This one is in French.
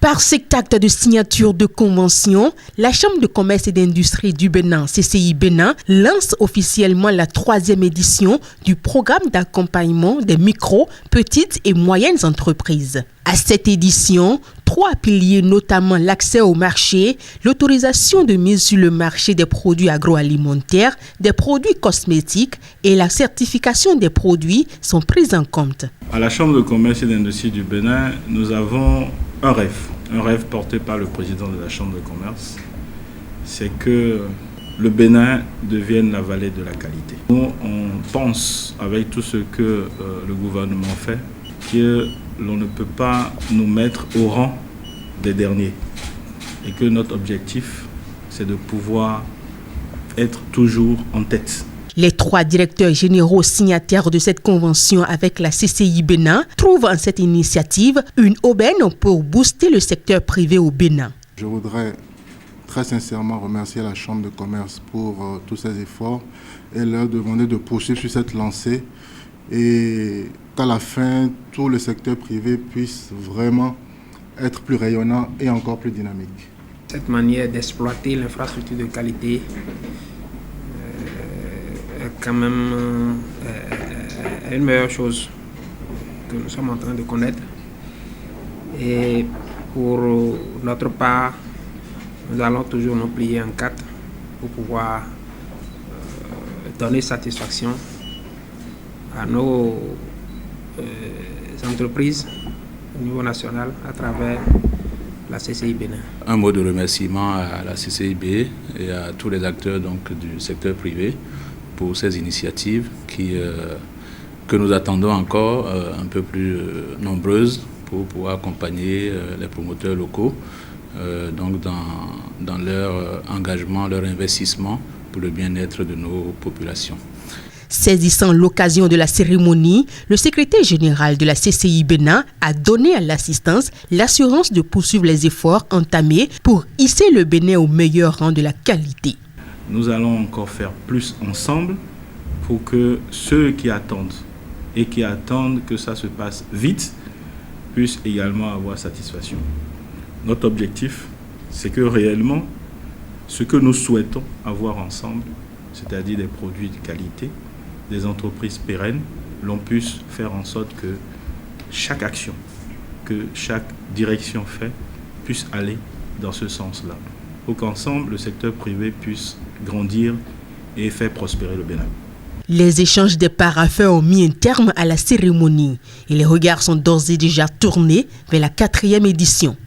Par cet acte de signature de convention, la Chambre de commerce et d'industrie du Bénin, CCI Bénin, lance officiellement la 3e édition du programme d'accompagnement des micro, petites et moyennes entreprises. À cette édition, 3 piliers, notamment l'accès au marché, l'autorisation de mise sur le marché des produits agroalimentaires, des produits cosmétiques et la certification des produits sont pris en compte. À la Chambre de commerce et d'industrie du Bénin, nous avons un rêve porté par le président de la Chambre de commerce, c'est que le Bénin devienne la vallée de la qualité. Nous, on pense, avec tout ce que le gouvernement fait, que l'on ne peut pas nous mettre au rang des derniers et que notre objectif, c'est de pouvoir être toujours en tête. Les 3 directeurs généraux signataires de cette convention avec la CCI Bénin trouvent en cette initiative une aubaine pour booster le secteur privé au Bénin. Je voudrais très sincèrement remercier la Chambre de commerce pour tous ces efforts et leur demander de poursuivre sur cette lancée et qu'à la fin, tout le secteur privé puisse vraiment être plus rayonnant et encore plus dynamique. Cette manière d'exploiter l'infrastructure de qualité quand même une meilleure chose que nous sommes en train de connaître. Et pour notre part, nous allons toujours nous plier en 4 pour pouvoir donner satisfaction à nos entreprises au niveau national à travers la CCI Bénin. Un mot de remerciement à la CCIB et à tous les acteurs du secteur privé pour ces initiatives que nous attendons encore un peu plus nombreuses pour pouvoir accompagner les promoteurs locaux dans leur engagement, leur investissement pour le bien-être de nos populations. Saisissant l'occasion de la cérémonie, le secrétaire général de la CCI Bénin a donné à l'assistance l'assurance de poursuivre les efforts entamés pour hisser le Bénin au meilleur rang de la qualité. Nous allons encore faire plus ensemble pour que ceux qui attendent et qui attendent que ça se passe vite puissent également avoir satisfaction. Notre objectif, c'est que réellement, ce que nous souhaitons avoir ensemble, c'est-à-dire des produits de qualité, des entreprises pérennes, l'on puisse faire en sorte que chaque action, que chaque direction fait, puisse aller dans ce sens-là. Pour qu'ensemble, le secteur privé puisse grandir et faire prospérer le Bénin. Les échanges des parapheurs ont mis un terme à la cérémonie et les regards sont d'ores et déjà tournés vers la 4e édition.